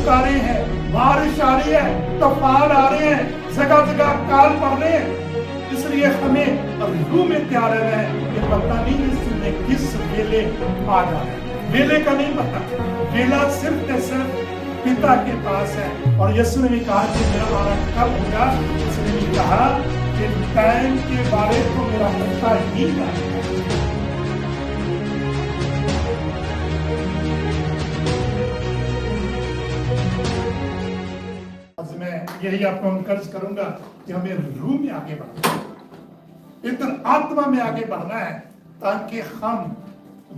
पुकारे हैं, बारिश आ रही है, तूफान आ रहे हैं, जगह जगह अकाल पड़ रहे हैं। इसलिए हमें रूह में तैयार रहना है कि पता नहीं यीशु ने किस वेले आ जाना है। वेले का नहीं पता, वेला सिर्फ सिर्फ पिता के पास है। और यीशु ने भी कहा कि मेरा आना कब होगा, उसने भी कहा कि टाइम के बारे में मेरा पिता ही जानता है। यही आपको एनकरेज करूंगा कि हमें रूह में आगे बढ़ना है, इधर आत्मा में आगे बढ़ना है, ताकि हम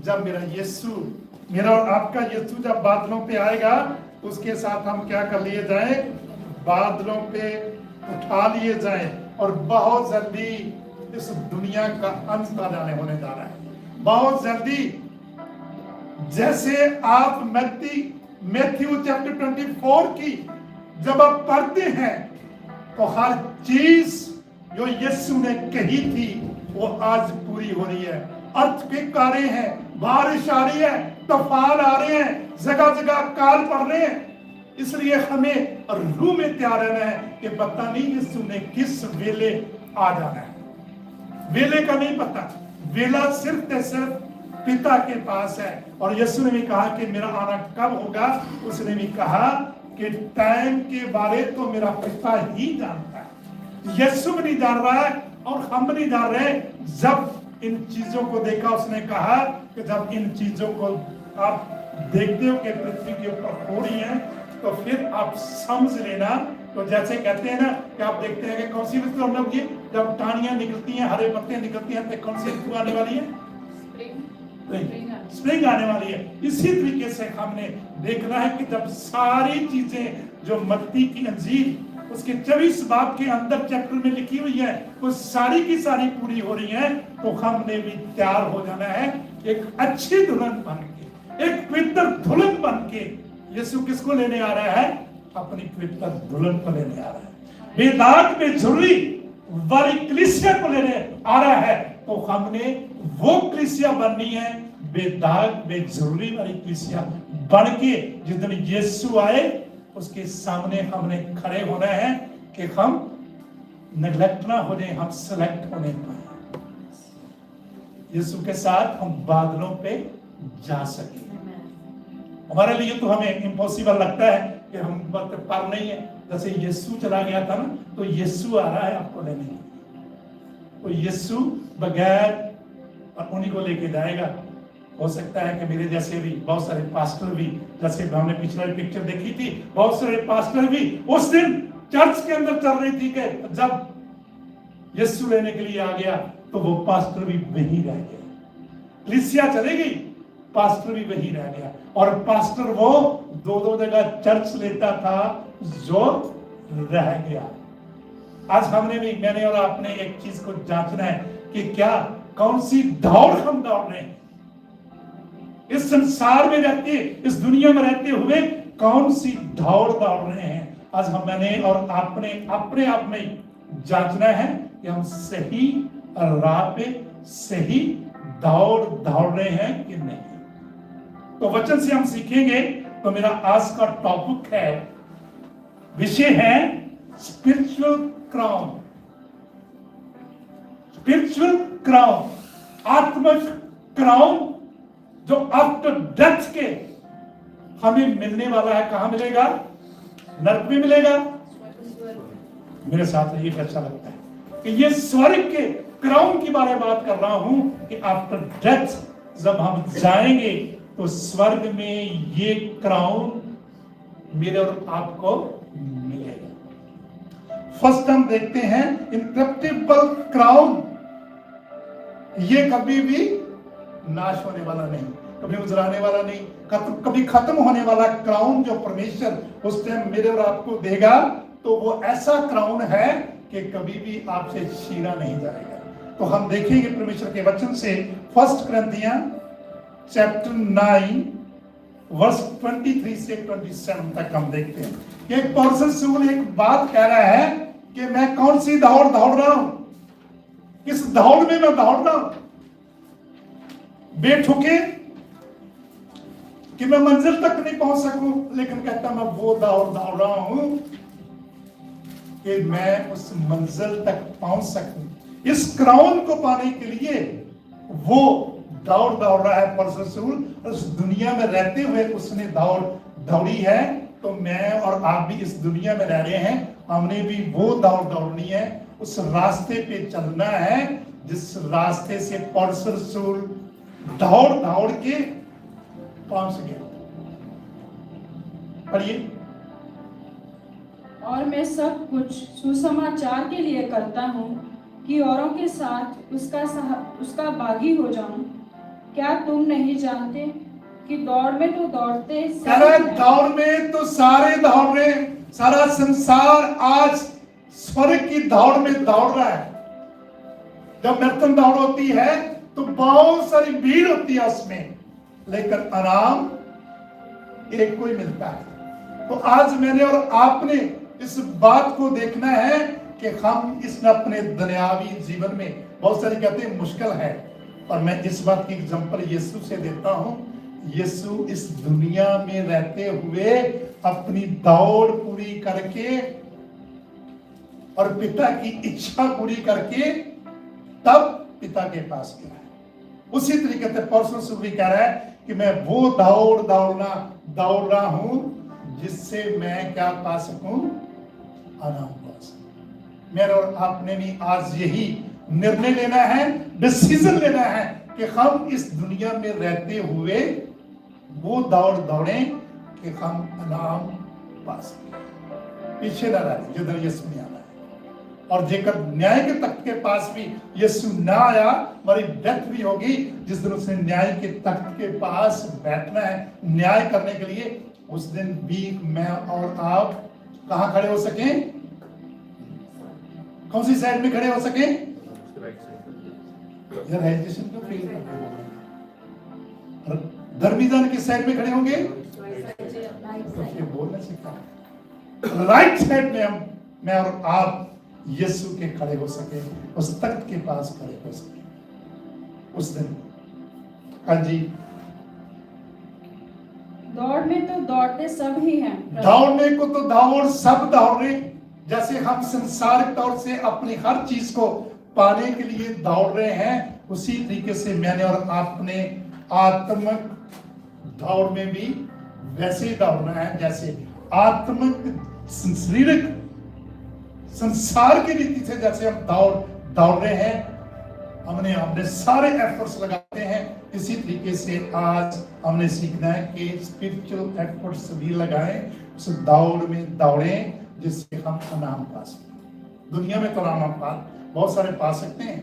जब मेरा और आपका यीशु जब बादलों पे आएगा, उसके साथ हम क्या कर लिए जाएं, बादलों पे उठा लिए जाएं। और बहुत जल्दी इस दुनिया का अंत आ जाने होने जा रहा है। बहुत जल्दी, जैसे आप मैथ्यू चैप्टर 24 की जब आप पढ़ते हैं तो हर चीज जो यीशु ने कही थी वो आज पूरी हो रही है। अर्थक्वेक आ रहे हैं, बारिश आ रही है, तूफान आ रहे हैं, जगह जगह अकाल पड़ रहे हैं। इसलिए हमें रूह में तैयार रहना है कि पता नहीं यीशु ने किस वेले आ जाना है। वेले का नहीं पता, वेला सिर्फ पिता के पास है। और यीशु ने भी कहा कि मेरा आना कब होगा, उसने भी कहा कि टाइम के बारे तो मेरा पिता ही जानता है। यीशु भी नहीं जान रहा है और हम नहीं जान रहे। जब इन चीजों को देखा, उसने कहा कि जब इन चीजों को आप देखते हो कि पृथ्वी के ऊपर हो रही है, तो फिर आप समझ लेना। तो जैसे कहते हैं ना कि आप देखते हैं कि कौन सी ऋतु हम लोग, जब टानियां निकलती हैं, हरे पत्ते निकलती हैं, तो कौन सी ऋतु आने वाली है? स्प्रिंग आने वाली है। इसी तरीके से हमने देखना है कि जब सारी चीजें जो मत्ती की अंजील उसके 24 बाब के अंदर चैप्टर में लिखी हुई है, वो सारी की सारी पूरी हो रही है, तो हमने भी तैयार हो जाना है एक अच्छी दुल्हन बन के, एक पवित्र दुल्हन बन के। यीशु किसको लेने आ रहा है? अपनी पवित्र दुल्हन को लेने आ रहा है। बेदाग बेझुर्री वाली कलीसिया को लेने आ रहा है। तो हमने वो कलीसिया बननी है, बेदाग बेझुर्री वाली कलीसिया बन के जिस दिन यीशु आए उसके सामने हमने खड़े होना है कि हम नेग्लेक्ट ना होने, हम सेलेक्ट होने पाए, यीशु के साथ हम बादलों पे जा सके। हमारे लिए तो हमें इम्पॉसिबल लगता है कि हम वक्त पार नहीं है। जैसे यीशु चला गया था ना, तो यीशु आ रहा है आपको लेने, तो यीशु बगैर और उन्हीं को लेके जाएगा। हो सकता है कि मेरे जैसे भी बहुत सारे पास्टर भी, जैसे हमने पिछले पिक्चर देखी थी, बहुत सारे पास्टर भी उस दिन चर्च के अंदर चल रही थी कि जब यीशु लेने के लिए आ गया तो वो पास्टर भी वहीं रह गया। कलीसिया चली गई, पास्टर भी वहीं रह गया। और पास्टर वो दो जगह चर्च लेता था जो रह गया। आज मैंने और आपने एक चीज को जांचना है कि क्या कौन सी दौड़ हम दौड़ रहे हैं इस संसार में रहते, इस दुनिया में रहते हुए कौन सी दौड़ दौड़ रहे हैं। आज मैंने और आपने अपने आप में जांचना है कि हम सही राह पे सही दौड़ रहे हैं कि नहीं। तो वचन से हम सीखेंगे। तो मेरा आज का टॉपिक है, विषय है स्पिरिचुअल क्राउन। स्पिरिचुअल क्राउन, आत्मिक क्राउन जो आफ्टर डेथ के हमें मिलने वाला है। कहां मिलेगा? नरक में मिलेगा। मेरे साथ ये अच्छा लगता है कि ये स्वर्ग के क्राउन की बारे में बात कर रहा हूं कि आफ्टर डेथ जब हम जाएंगे तो स्वर्ग में ये क्राउन मेरे और आपको मिलेगा। फर्स्ट हम देखते हैं इनकरेप्टिबल क्राउन। ये कभी भी नाश होने वाला नहीं, कभी उजराने वाला नहीं, कभी खत्म होने वाला क्राउन जो परमेश्वर उस टाइम मेरे और आपको देगा, तो वो ऐसा क्राउन है कि कभी भी आपसे छीना नहीं जाएगा। तो हम देखेंगे परमेश्वर के वचन से 1 कुरिन्थियों चैप्टर 9 वर्स 23 से 27 तक हम देखते हैं। एक पर्सन से एक बात कह रहा है कि मैं कौन सी दौड़ रहा हूं, किस दौड़ में मैं दौड़ रहा हूं, बेठुके कि मैं मंजिल तक नहीं पहुंच सकूं, लेकिन कहता मैं वो दौड़ दौड़ रहा हूं कि मैं उस मंजिल तक पहुंच सकूं। इस क्राउन को पाने के लिए वो दौड़ दौड़ रहा है पौलुस रसूल, उस दुनिया में रहते हुए उसने दौड़ी है। तो मैं और आप भी इस दुनिया में रह रहे हैं, हमने भी वो दौड़ दौड़नी है, उस रास्ते पे चलना है जिस रास्ते से पौलुस रसूल दौड़ दौड़ के पहुंच गया। पढ़िए। और मैं सब कुछ सुसमाचार के लिए करता हूँ कि औरों के साथ उसका बागी हो जाऊं। क्या तुम नहीं जानते कि दौड़ में तो दौड़ते दौड़ में तो सारे दौड़ रहे, सारा संसार आज स्वर्ग की दौड़ में दौड़ रहा है। जब मैराथन दौड़ होती है तो बहुत सारी भीड़ होती है उसमें, लेकिन आराम एक को ही मिलता है। तो आज मैंने और आपने इस बात को देखना है कि हम इस अपने दुनियावी जीवन में बहुत सारे कहते हैं मुश्किल है, और मैं इस बात की एग्जांपल यीशु से देता हूं। यीशु इस दुनिया में रहते हुए अपनी दौड़ पूरी करके और पिता की इच्छा पूरी करके तब पिता के पास गया है। उसी तरीके से पौलुस रसूल भी कह रहा है कि मैं वो दौड़ रहा हूं जिससे मैं क्या पा सकूं, आराम पा सकूं। मेरे और आपने भी आज यही निर्णय लेना है, डिसीजन लेना है कि हम इस दुनिया में रहते हुए वो दौड़ दौड़ें कि हम आराम पा सकें, पीछे न रहे जिधर यीशु नहीं आना है। और जेकर न्याय के तख्त के पास भी यीशु ना आया, हमारी डेथ भी होगी जिस दिन उसने न्याय के तख्त के पास बैठना है न्याय करने के लिए, उस दिन भी मैं और आप कहां खड़े हो सके, कौन सी साइड में खड़े हो सके? यार हेजिटेशन क्यों फील करते हो? धर्मीदान किस साइड में खड़े होंगे? तो फिर बोलने सीखा राइट साइड में हम, मैं और आप यीशु के खड़े हो सके, उस तख्त के पास खड़े हो सके उस दिन। हाँ जी। दौड़ में तो दौड़ते सब ही हैं। दौड़ने को तो दौड़ सब दौड़ रहे, जैसे हम संसारिक तौर से अपनी हर चीज को पाने के लिए दौड़ रहे हैं, उसी तरीके से मैंने और आपने आत्मिक दौड़ में भी वैसे ही दौड़ना है जैसे आत्मिक शारीरिक संसार की रीति से जैसे हम दौड़ रहे हैं, हमने अपने सारे एफर्ट्स लगाते हैं। इसी तरीके से आज हमने सीखना है कि स्पिरिचुअल एफर्ट्स भी लगाएं, उस दौड़ में दौड़ें जिससे हम इनाम पा सकें। दुनिया में तो इनाम हम बहुत सारे पा सकते हैं,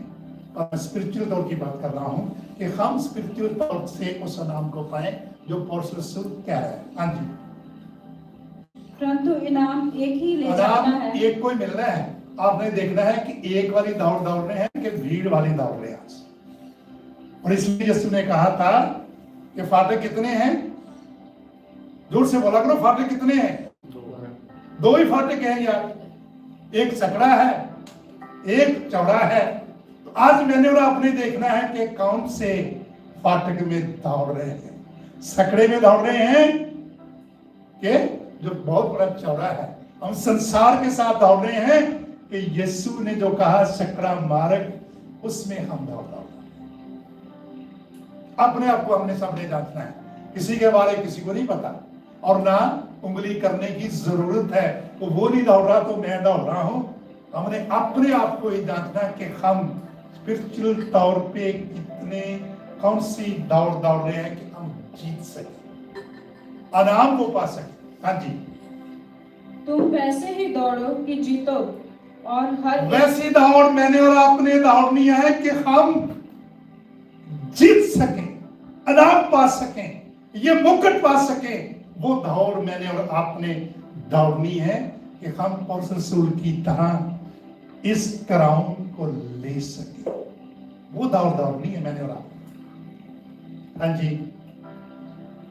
पर स्पिरिचुअल दौड़ की बात कर रहा हूं कि हम स्पिरिचुअल तौर से उस इनाम को पाएं जो पौलुस रसूल कह रहा है। हाँ जी। परंतु इनाम एक ही ले जाना है, एक को ही मिलना है। आपने देखना है कि एक वाली दौड़ दौड़ रहे हैं कि भीड़ वाली दौड़ रहे हैं आज। और इसलिए यीशु ने कहा था कि फाटक कितने हैं? जोर से बोला करो, फाटक कितने हैं? दो ही फाटक हैं यार, एक सकड़ा है, एक चौड़ा है। तो आज मैंने और आपने देखना है कि कौन से फाटक में दौड़ रहे हैं। सकड़े में दौड़ रहे हैं कि जो बहुत बड़ा चौड़ा है, हम संसार के साथ दौड़ रहे हैं कि यीशु ने जो कहा सकड़ा मार्ग, उसमें हम दौड़ रहे हैं। अपने आप को हमने सबने जांचना है, किसी के बारे किसी को नहीं पता, और ना उंगली करने की जरूरत है। तो वो नहीं दौड़ रहा तो मैं दौड़ रहा हूं। हमने अपने आप को ही जांचना कि हम स्पिरिचुअल तौर पे कितने, कौन सी दौड़ दौड़ रहे हैं कि हम जीत सके, इनाम को पा सके। हाँ जी। तुम वैसे ही दौड़ो कि जीतो, और हर वैसी दौड़ मैंने और आपने दौड़नी है कि हम जीत सकें, इनाम पा सकें, ये मुकुट पा सकें। वो दौड़ मैंने और आपने दौड़नी है कि हम पौलुस रसूल की तरह इस क्राउन को ले सके। वो दौड़ दौड़नी है मैंने और आपने। हाँ जी।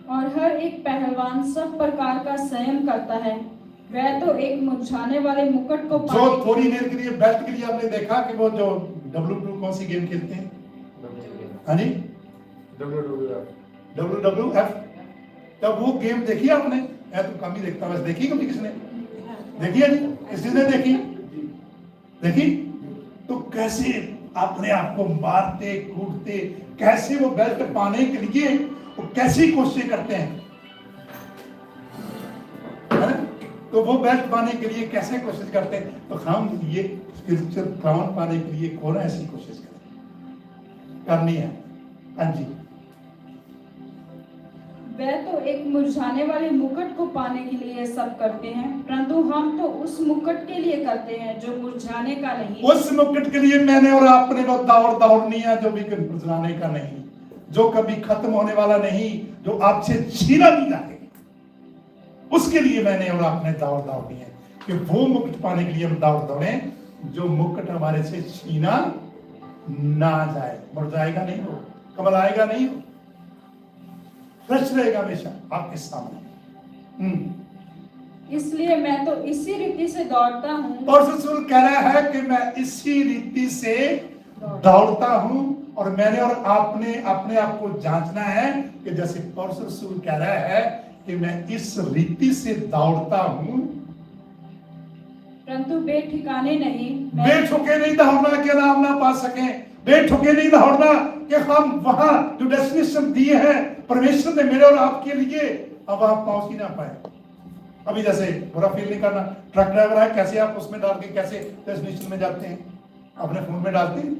और हर एक पहलवान सब प्रकार का संयम करता है, वह तो एक मुरझाने वाले मुकुट को जो थोड़ी देर के लिए बेल्ट के लिए आपने देखा कि वो जो WW कौन सी गेम खेलते हैं? हाँ जी, WWF। तब वो गेम देखी आपने? मैं तो कम ही देखता हूँ। देखी कभी किसने? देखी है जी? किसी ने देखी? देखी? तो कैसे अपने आप को मारते कूटते, कैसे वो बेल्ट पाने के लिए वो कैसी कोशिश करते हैं, है ना? तो वो बेल्ट पाने के लिए कैसे कोशिश करते हैं, तो हम ये स्पिरिचुअल क्राउन पाने के लिए कौन ऐसी कोशिश करनी है? हाँ जी। वह तो एक मुरझाने वाले मुकुट को पाने के लिए सब करते हैं, परंतु हम तो उस मुकुट के लिए करते हैं जो मुरझाने का नहीं। उस मुकुट के लिए मैंने और आपने वो दौड़नी है जो भी मुरझाने का नहीं, जो कभी खत्म होने वाला नहीं, जो आपसे छीना नहीं जाएगा। उसके लिए मैंने और आपने दौड़नी है कि वो मुकुट पाने के लिए हम दौड़े, जो मुकुट हमारे से छीना ना जाए। मुरझाएगा नहीं हो, कमल आएगा नहीं हो, फ्रेश रहेगा हमेशा आपके सामने। इसलिए मैं तो इसी रीति से दौड़ता हूँ। और रसूल कह रहा है कि मैं इसी रीति से दौड़ता हूँ। और मैंने और आपने अपने आप को जांचना है कि जैसे पौलुस रसूल कह रहा है कि मैं इस रीति से दौड़ता हूँ, परंतु बेठिकाने नहीं। बेठुके नहीं दौड़ना कि नाम ना पा सके, बेठुके नहीं दौड़ना कि हम वहां जो डेस्टिनेशन दिए हैं परमेश्वर ने मेरे और आपके लिए, अब आप पहुंच ही ना पाए। अभी जैसे बुरा फील नहीं करना, ट्रक ड्राइवर है, कैसे आप उसमें डाल के कैसे डेस्टिनेशन में जाते हैं? अपने फोन में डालते हैं,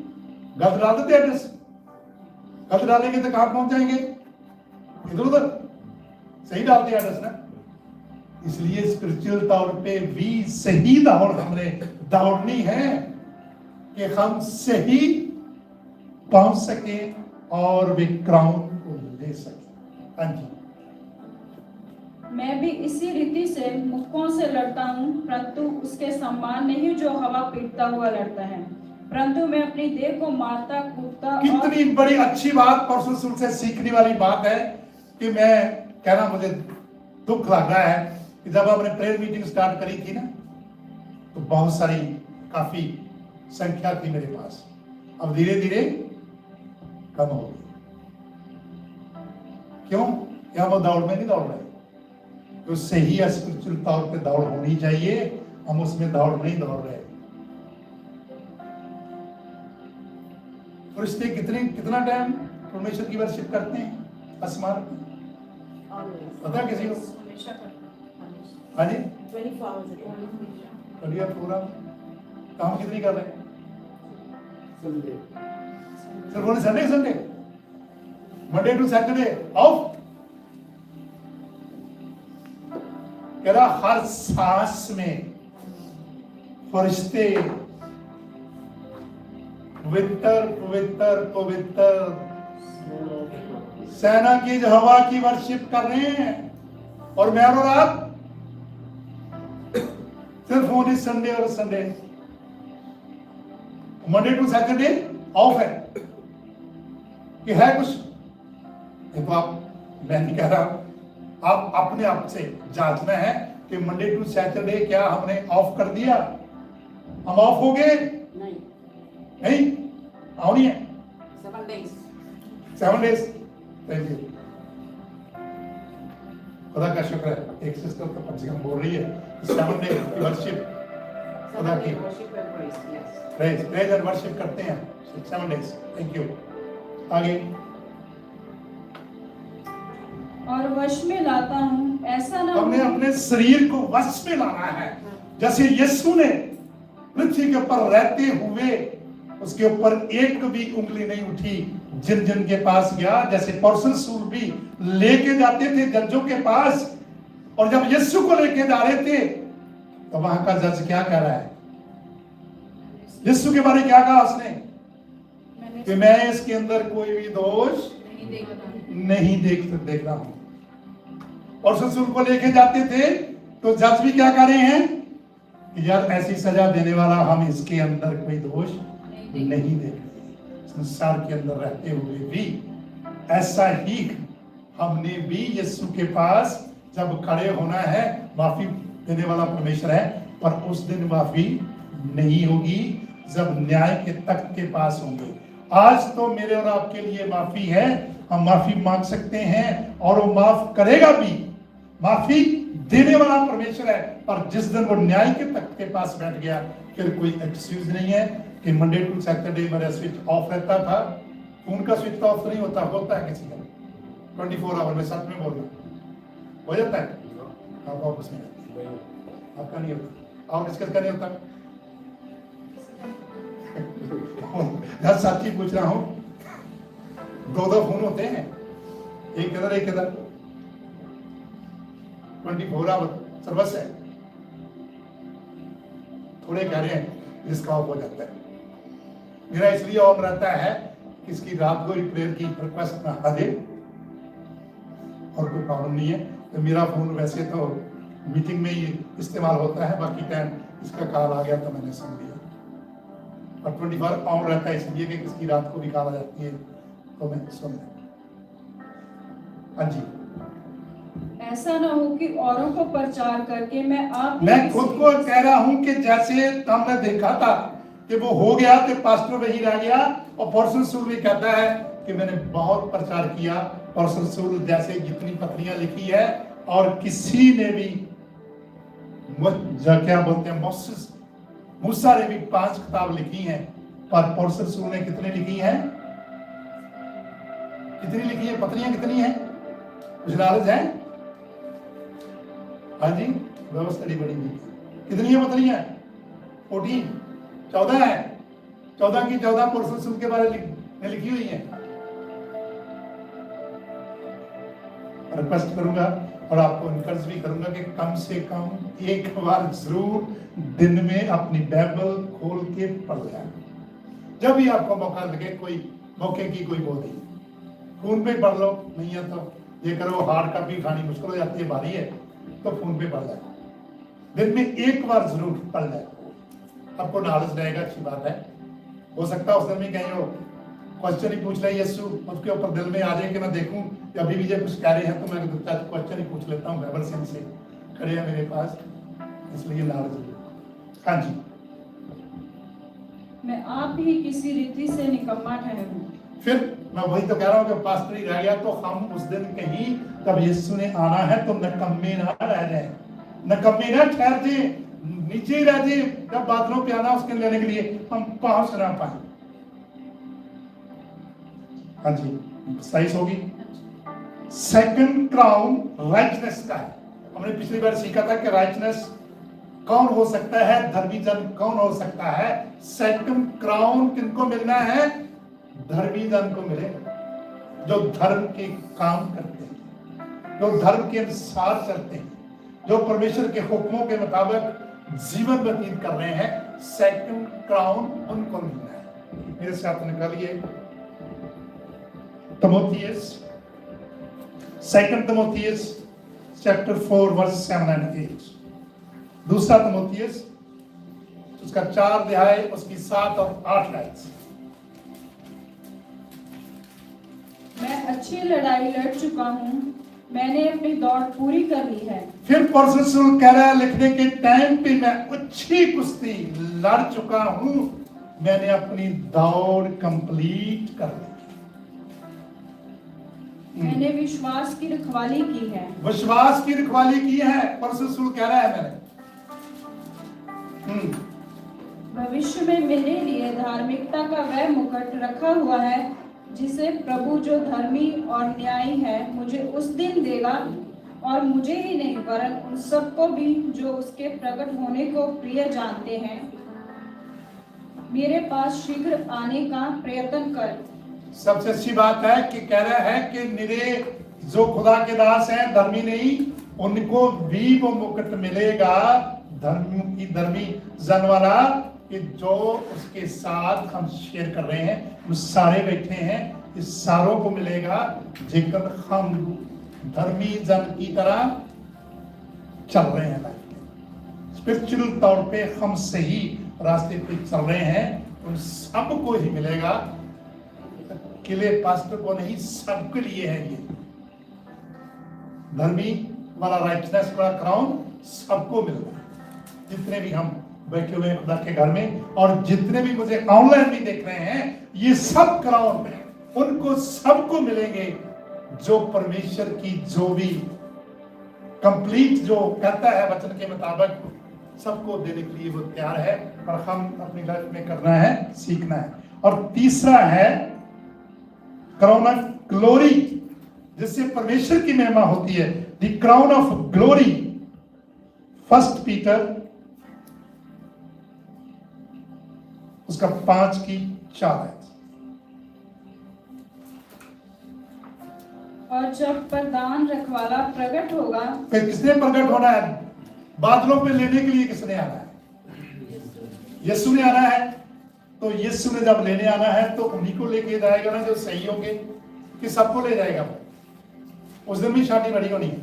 गलत डाल देते एड्रेस, गलत डालेंगे तो कहां पहुंच जाएंगे? इधर उधर। सही डालते हैं एड्रेस ना। इसलिए स्पिरिचुअल तौर पे भी सही दौड़ हमने दौड़नी है कि हम सही पहुंच सके और वे क्राउन को ले सके। हाँ जी। मैं भी इसी रीति से मुक्कों से लड़ता हूँ, परंतु उसके समान नहीं जो हवा पीटता हुआ लड़ता है, परंतु मैं अपनी देह को मारता कूदता। कितनी बड़ी अच्छी बात परसों से सीखने वाली बात है कि मैं कहना मुझे दुख लग रहा है कि जब हमने प्रेयर मीटिंग स्टार्ट करी थी ना, तो बहुत सारी काफी संख्या थी मेरे पास, अब धीरे धीरे कम हो गई। क्यों? क्या हम दौड़ में नहीं दौड़ रहे? तो सही स्पिरिचुअल तौर पे दौड़ होनी चाहिए, हम उसमें दौड़ नहीं दौड़ रहे। और इससे कितना टाइम परमेश्वर की वर्शिप करते हैं आसमान में? पता है किसी को? हाँ जी, 24 hours a day. बढ़िया प्रोग्राम। काम कितनी कर रहे हैं? Sunday. सिर्फ only Sunday Monday to Saturday off. कह रहा हर सांस में फरिश्ते पवित्र पवित्र पवित्र सेना की जो हवा की वर्शिप कर रहे हैं, और मैं और आप सिर्फ ओनली संडे और Sunday, Monday to Saturday off है कि है कुछ? देखो आप, मैं नहीं कह रहा, आप अपने आप से जांचना है कि मंडे टू सैटरडे क्या हमने ऑफ कर दिया? हम ऑफ हो गए? नहीं, आओ नहीं है। 7 days. 7 days। थैंक यू, खुदा का शुक्र है। एक सिस्टर तो कम से कम बोल रही है 7 डे की वर्शिप खुदा की Worship and praise. Yes. Praise and worship करते हैं 7 डेज। Thank you. आगे। और वश में लाता हूँ, ऐसा ना हमने अपने शरीर को वश में लाना है। जैसे यीशु ने पृथ्वी के ऊपर रहते हुए उसके ऊपर एक भी उंगली नहीं उठी, जिन के पास गया, जैसे पौलुस रसूल भी लेके जाते थे जजों के पास, और जब यीशु को लेके जा रहे थे तो वहां का जज क्या कह रहा है? यीशु के बारे में क्या कहा उसने? कि मैं इसके अंदर कोई भी दोष नहीं देख रहा हूं। और रसूल को लेके जाते थे तो जज भी क्या कर रहे हैं कि यार ऐसी सजा देने वाला, हम इसके अंदर कोई दोष नहीं देख रहे। संसार के अंदर रहते हुए भी ऐसा ही हमने भी यीशु के पास जब खड़े होना है, माफी देने वाला परमेश्वर है, पर उस दिन माफी नहीं होगी जब न्याय के तख्त के पास होंगे। आज तो मेरे और आपके लिए माफी है, हम माफी मांग सकते हैं और वो माफ करेगा भी। माफी देने वाला परमेश्वर है। और जिस दिन वो न्याय के तख्त के पास बैठ गया, फिर कोई एक्सक्यूज नहीं है कि मंडे टू सैटरडे मेरा स्विच ऑफ रहता था। फोन का स्विच तो ऑफ नहीं होता, होता है किसी का 24 आवर में, सच में बोलना हो जाता है। आप ऑफिस में आपका नहीं होता, और किसका नहीं होता? यार सच्ची पूछ रहा हूं, दो फोन होते हैं, एक इधर एक इधर, 24 आवर सर्विस है। थोड़े कह रहे हैं जिसका ऑफ हो जाता है, मेरा इसलिए ऑन रहता है कि इसकी रात को प्रेयर की रिक्वेस्ट ना आ दे, और कोई प्रॉब्लम नहीं है। तो मेरा फोन वैसे तो मीटिंग में ही इस्तेमाल होता है, बाकी टाइम इसका कॉल आ गया तो मैंने सुन लिया। और 24 ऑन रहता है इसलिए कि किसकी रात को भी कॉल आ जाती है तो मैं सुन लिया। हाँ जी, ऐसा ना हो कि औरों को प्रचार करके मैं खुद को कह रहा हूं कि जैसे हमने देखा था कि वो हो गया तो पास्टर वही रह गया, और पॉर्सन सूल भी कहता है कि मैंने बहुत प्रचार किया। पॉर्सन सूल जैसे जितनी पत्रियां लिखी है, और किसी ने भी क्या बोलते हैं मूसा ने भी 5 किताब लिखी हैं, पर पॉर्सन सूल ने कितनी लिखी हैं? कितनी लिखी है? पत्रियां कितनी हैं? कुछ नॉलेज है? हाँ जी, व्यवस्था बड़ी हुई कितनी है पत्रियां? 14 है। 14 की 14 पॉर्सन सूल के बारे में लिखी हुई है। रिक्वेस्ट करूंगा और आपको इनकरेज भी करूंगा कि कम से कम एक बार जरूर दिन में अपनी बाइबल खोल के पढ़ लें। जब भी आपको मौका लगे, कोई मौके की कोई वो नहीं, फोन पे पढ़ लो, नहीं है तो ये करो, हार्ड कॉपी खानी मुश्किल हो जाती है, भारी है, तो फोन पे पढ़ लें। दिन में एक बार जरूर पढ़ लें, आपको नॉलेज रहेगा, अच्छी बात है। हो सकता है उस दिन भी कहीं हो क्वेश्चन ही पूछ ले यीशु, उसके ऊपर दिल में आ जाए कि मैं देखूं कि अभी भी जो कुछ कह रहे हैं तो मैं क्वेश्चन ही पूछ लेता हूँ। बाइबल सिंह से खड़े हैं मेरे पास, इसलिए नॉलेज। हाँ जी, मैं आप ही किसी रीति से निकम्मा ठहरूं। फिर मैं वही तो कह रहा हूँ कि पास्टर ही रह गया तो हम उस दिन कहीं तब यीशु ने आना है तो नकम्मे ना रह जाए, नकम्मे ना ठहर जाए, नीचे ही रह जाए। जब बादलों पे आना उसके लेने के लिए हम पहुंच ना पाए। हाँ जी, साइज होगी। सेकंड क्राउन राइटनेस का है। हमने पिछली बार सीखा था कि राइटनेस कौन हो सकता है, धर्मी जन कौन हो सकता है। सेकंड क्राउन किनको मिलना है? धर्मी जन को मिलेगा, जो धर्म के काम करते हैं, जो धर्म के अनुसार चलते हैं, जो परमेश्वर के हुक्मों के मुताबिक जीवन व्यतीत कर रहे हैं। सेकंड क्राउन उनको मिलना है। मेरे साथ निकालिए Timotheus, 2 Timotheus chapter 4 verse 7 and 8। दूसरा तिमोथियस उसका 4 अध्याय उसकी 7 और 8 आयत। मैं अच्छी लड़ाई लड़ चुका हूँ, मैंने अपनी दौड़ पूरी कर ली है। फिर परसुल कह रहा है लिखने के टाइम पे, मैं अच्छी कुश्ती लड़ चुका हूँ, मैंने अपनी दौड़ कंप्लीट कर ली। मैंने विश्वास की रखवाली की है। विश्वास की रखवाली की है, परसुल कह रहा है मैंने। भविष्य में मेरे लिए धार्मिकता का वह मुकुट रखा हुआ है, जिसे प्रभु जो धर्मी और न्यायी है मुझे उस दिन देगा, और मुझे ही नहीं वरन उन सबको भी जो उसके प्रकट होने को प्रिय जानते हैं। मेरे पास शीघ्र आने का प्रयत्न कर। सबसे अच्छी बात है कि कह रहा है कि मेरे जो खुदा के दास हैं, धर्मी नहीं, उनको भी वो मुकुट मिलेगा, धर्मी जन वाला, कि जो उसके साथ हम शेयर कर रहे हैं, हम सारे बैठे हैं, इस सारों को मिलेगा जेकर हम धर्मी जन की तरह चल रहे हैं। स्पिरिचुअल तौर पे हम सही रास्ते पे चल रहे हैं, उन सबको ही मिलेगा। किले पास्टर को नहीं, सबके लिए है ये धर्मी वाला राइटनेस वाला क्राउन, सबको मिल रहा है। जितने भी हम बैठे हुए हैं खुदा के घर में, और जितने भी मुझे ऑनलाइन भी देख रहे हैं, ये सब क्राउन उनको सबको मिलेंगे जो परमेश्वर की जो भी कंप्लीट जो कहता है वचन के मुताबिक सबको देने के लिए वो तैयार है, और हम अपनी लाइफ में करना है, सीखना है। और तीसरा है क्राउन ऑफ ग्लोरी, जिससे परमेश्वर की महिमा होती है। The crown of glory, 1 Peter उसका 5:4 है। और जब प्रधान रखवाला प्रकट होगा, फिर किसने प्रकट होना है? बादलों पे लेने के लिए किसने आना है? यीशु ने आना है। तो यीशु ने जब लेने आना है तो उन्हीं को लेके जाएगा ना जो सही होंगे, कि सबको ले जाएगा? उस दिन भी शादी बड़ी होनी है,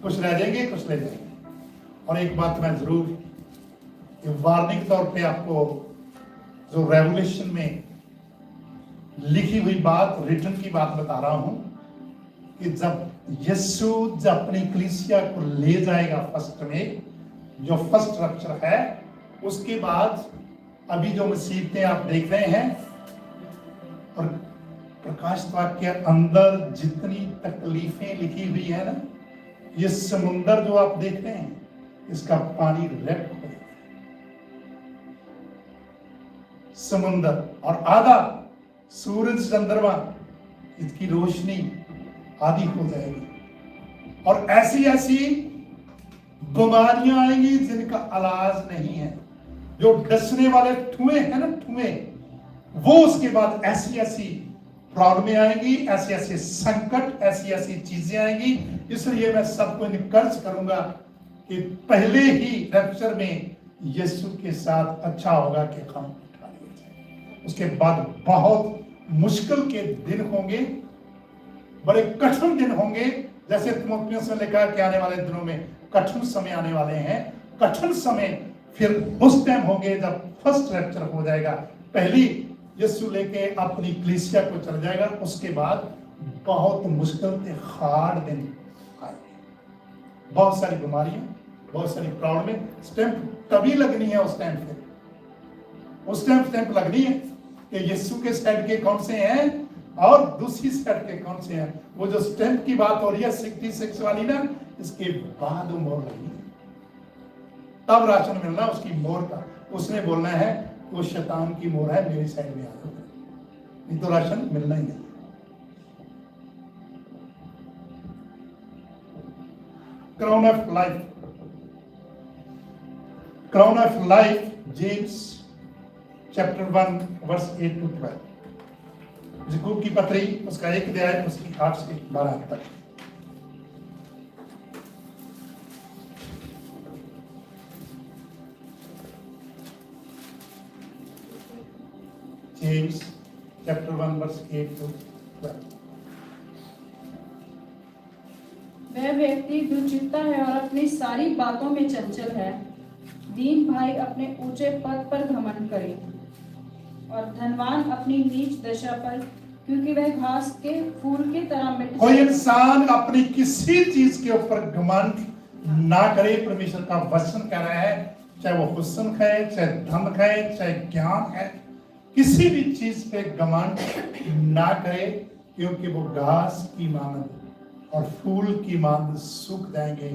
कुछ रह जाएंगे, कुछ ले जाएंगे। और एक बात मैं जरूर वार्निंग तौर पे आपको, जो रेवोल्यूशन में लिखी हुई बात, रिटर्न की बात बता रहा हूं, कि जब यीशु जब अपनी कलीसिया को ले जाएगा फर्स्ट में, जो फर्स्ट रप्चर है, उसके बाद अभी जो मुसीबतें आप देख रहे हैं, और प्रकाश वाक्य के अंदर जितनी तकलीफें लिखी हुई है ना, ये समुंदर जो आप देख रहे हैं, इसका पानी रेप हो जाएगा, समुंदर, और आधा सूरज चंद्रमा, इसकी रोशनी आदि हो जाएगी। और ऐसी ऐसी बीमारियां आएंगी जिनका इलाज नहीं है। जो डसने वाले ठुए हैं ना, ठुए, वो उसके बाद ऐसी ऐसी प्रॉब्लमें आएंगी, ऐसे ऐसे संकट, ऐसी ऐसी चीजें आएंगी। इसलिए मैं सबको इनकरेज करूंगा कि पहले ही रैप्चर में यीशु के साथ अच्छा होगा कि हम उठा लिए जाए। उसके बाद बहुत मुश्किल के दिन होंगे, बड़े कठिन दिन होंगे। जैसे तिमोथियुस में लिखा है कि आने वाले दिनों में कठिन समय आने वाले हैं। कठिन समय फिर उस टाइम होंगे जब फर्स्ट रैप्चर हो जाएगा। पहली यीशु लेके अपनी कलीसिया को चल जाएगा, उसके बाद बहुत मुश्किल के हार्ड दिन आएंगे, बहुत सारी बीमारियां, बहुत सारी प्रॉब्लम। स्टैंप तभी लगनी है उस टाइम पे, उस टाइम स्टैंप लगनी है कि यीशु के साइड के कौन से हैं और दूसरी साइड के कौन से हैं। वो जो स्टैंप की बात हो रही है 66 वाली ना, इसके बाद वो मोहर लगनी है, तब राशन मिलना उसकी मोहर का। उसने बोलना है वो शैतान की मोहर है, मेरी साइड में आ जाओ, नहीं तो राशन मिलना ही नहीं। Crown of life, crown of life, James chapter 1 verse 8 to 12। याकूब की पत्री उसका 1 अध्याय उसकी 8 से 12 तक। James chapter 1 verse 8 to 12। वह व्यक्ति दुचित्ता है और अपनी सारी बातों में चंचल है। दीन भाई अपने ऊंचे पद पर घमंड करे और धनवान अपनी नीच दशा पर, क्योंकि वह घास के फूल की तरह मिट कोई जाए। इंसान अपनी किसी चीज के ऊपर घमंड ना करे। परमेश्वर का वचन कह रहा है, चाहे वो हुस्न है, चाहे धन है, चाहे ज्ञान है, किसी भी चीज पे घमंड ना करे, क्योंकि वो घास की मानद और फूल की मानद सूख जाएंगे,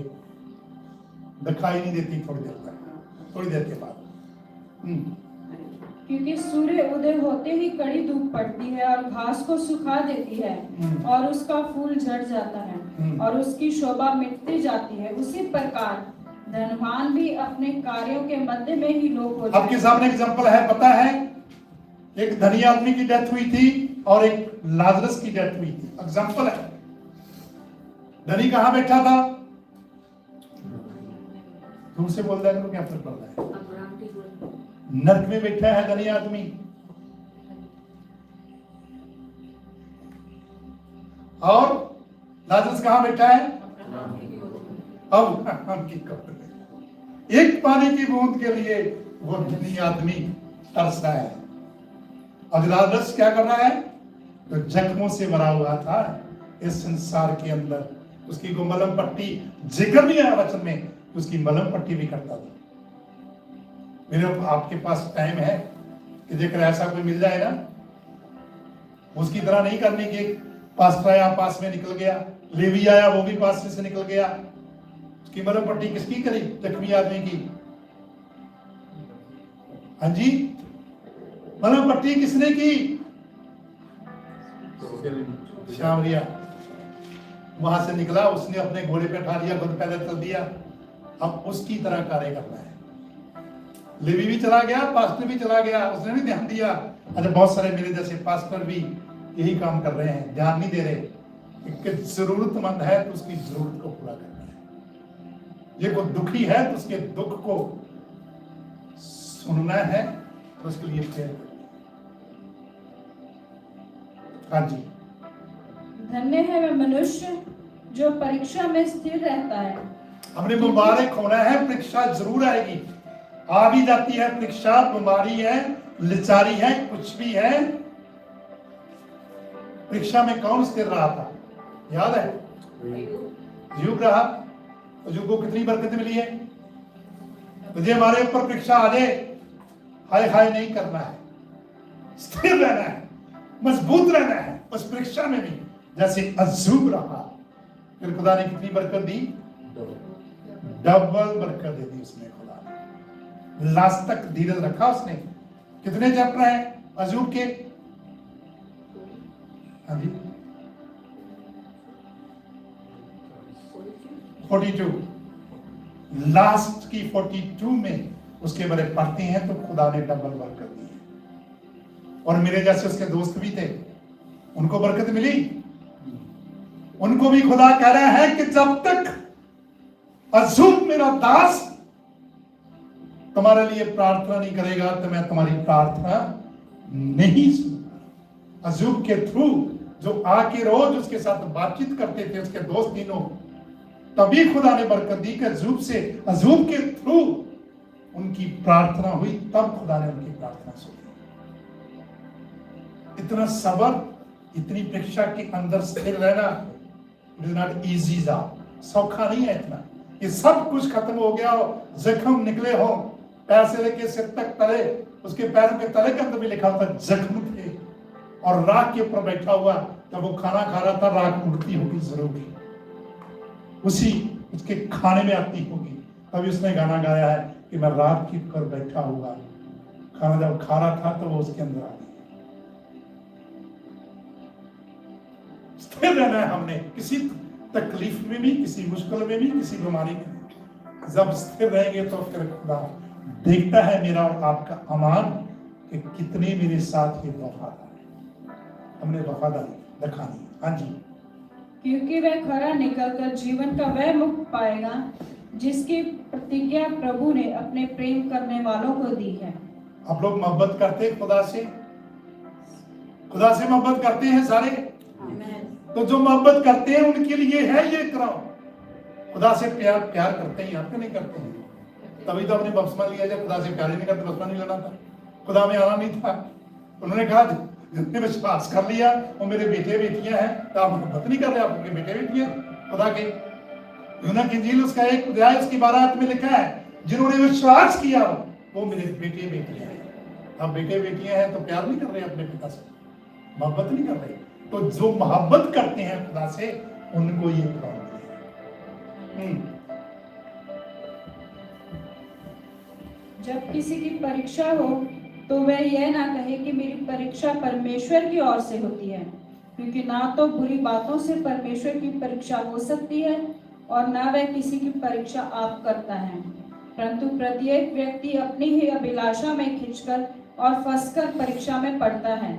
दिखाई नहीं देती थोड़ी देर तक, थोड़ी देर के बाद। क्योंकि सूर्य उदय होते ही कड़ी धूप पड़ती है और घास को सुखा देती है और उसका फूल झड़ जाता है और उसकी शोभा मिटती जाती है। उसी प्रकार धनवान भी अपने कार्यों के मध्य में ही लोप हो जाता है। आपके सामने एग्जांपल है, पता है, एक धनी आदमी की डेथ हुई थी और एक लाजरस की डेथ हुई थी। एग्जांपल है। धनी कहां बैठा था? दूर से बोल रहा है, क्या फर्क पड़ रहा है? नर्क में बैठा है धनी आदमी। और लाजरस कहां बैठा है? अब हम की कब्र। एक पानी की बूंद के लिए वो धनी आदमी तरस रहा है। और लाजरस क्या कर रहा है? तो जख्मों से भरा हुआ था इस संसार के अंदर। उसकी को मलम पट्टी, जिक्र नहीं है वचन में, उसकी मलम पट्टी भी करता था। मेरे आपके पास टाइम है कि जेकर ऐसा कोई मिल जाए ना, उसकी तरह नहीं करनी कि पास आया, पास में निकल गया, लेवी आया, वो भी पास से निकल गया। उसकी मरहम पट्टी किसकी करी? जख्मी आदमी की। हाँ जी, मरहम पट्टी किसने की? शामरिया। वहां से निकला, उसने अपने घोड़े पे उठा लिया, खुद पैदल चल दिया। अब उसकी तरह कार्य करना है। लेवी भी चला गया, पास्टर भी चला गया, उसने भी ध्यान दिया। अच्छा, बहुत सारे मेरे जैसे पास्टर भी यही काम कर रहे हैं, ध्यान नहीं दे रहे कि जरूरतमंद है तो उसकी जरूरत को पूरा करना है। ये कोई दुखी है तो उसके दुख को सुनना है, तो उसके लिए प्रेयर करना है। हाँ जी। धन्य है वह मनुष्य जो परीक्षा में स्थिर रहता है। हमने मुबारक होना है, परीक्षा जरूर आएगी, आ भी जाती है परीक्षा, बीमारी है, लाचारी है, कुछ भी है। परीक्षा में कौन स्थिर रहा था? याद है? अय्यूब रहा। अय्यूब को कितनी बरकतें मिली है? तुझे हमारे ऊपर परीक्षा आ जाए, हाय हाय नहीं करना है, स्थिर रहना है, मजबूत रहना है उस परीक्षा में भी, जैसे अय्यूब रहा। फिर खुदा ने कितनी बरकत दी? डबल बरकत दे दी उसने। खुदा ने लास्ट तक धीरज रखा उसने। कितने चैप्टर हैं अय्यूब के? हाँ जी, 42। लास्ट की 42 में उसके बारे पढ़ते हैं तो खुदा ने डबल बरकत दी है। और मेरे जैसे उसके दोस्त भी थे, उनको बरकत मिली। उनको भी खुदा कह रहा है कि जब तक अय्यूब मेरा दास तुम्हारे लिए प्रार्थना नहीं करेगा तो मैं तुम्हारी प्रार्थना नहीं सुनूंगा। अय्यूब के थ्रू जो आके रोज उसके साथ बातचीत करते थे उसके दोस्त तीनों, तभी खुदा ने बरकत दी कि अय्यूब के थ्रू उनकी प्रार्थना हुई, तब खुदा ने उनकी प्रार्थना सुनी। इतना सब्र, इतनी परीक्षा के अंदर स्थिर रहना, it is not easy job, सौखा नहीं है इतना। ये सब कुछ खत्म हो गया हो, जख्म निकले हो, पैर से लेके सिर तक तले, उसके पैरों के तले के अंदर भी लिखा था जख्म थे, और राख के ऊपर बैठा हुआ, जब वो खाना खा रहा था राख उड़ती होगी जरूर, उसी उसके खाने में आती होगी। तभी उसने गाना गाया है कि मैं राख के ऊपर बैठा हुआ, खाना जब खा रहा था तो वो उसके अंदर आ गई। स्थिर रहना है हमने, किसी तकलीफ में भी, किसी मुश्किल में भी, किसी बीमारी में भी। जब स्थिर रहेंगे तो फिर खुदा देखता है मेरा और आपका अमान कि कितने मेरे साथ ये वफादार है। हमने वफादारी दिखानी। हाँ जी। क्योंकि वह खरा निकलकर जीवन का वह मुक्त पाएगा जिसकी प्रतिज्ञा प्रभु ने अपने प्रेम करने वालों को दी है। आप लोग मोहब्बत करते हैं खुदा से? खुदा से मोहब्बत करते हैं सारे? तो जो मोहब्बत करते हैं उनके लिए है ये कराओ। खुदा से प्यार करते हैं, आपके नहीं करते हैं, तभी तो आपने बपतिस्मा लिया। जब खुदा से प्यार ही नहीं करते, बपतिस्मा नहीं लेना था, खुदा में आना नहीं था। उन्होंने कहा जितने विश्वास कर लिया वो मेरे बेटे बेटियां हैं, तो आप मोहब्बत नहीं कर रहे, आप उनके बेटे बेटियां खुदा के। यूहन्ना की इंजील उसका 1 अध्याय उसकी 12 में लिखा है, जिन्होंने विश्वास किया वो मेरे बेटे बेटियां हैं। आप बेटे बेटियां हैं तो प्यार नहीं कर रहे अपने पिता से, मोहब्बत नहीं कर रहे। तो जो मोहब्बत करते हैं खुदा से उनको ये प्रॉब्लम है। जब किसी की परीक्षा हो तो वह यह ना कहे कि मेरी परीक्षा परमेश्वर की ओर से होती है, क्योंकि ना तो बुरी बातों से परमेश्वर की परीक्षा हो सकती है और ना वह किसी की परीक्षा आप करता है, परंतु प्रत्येक व्यक्ति अपनी ही अभिलाषा में खिंचकर और फंसकर परीक्षा में पड़ता है।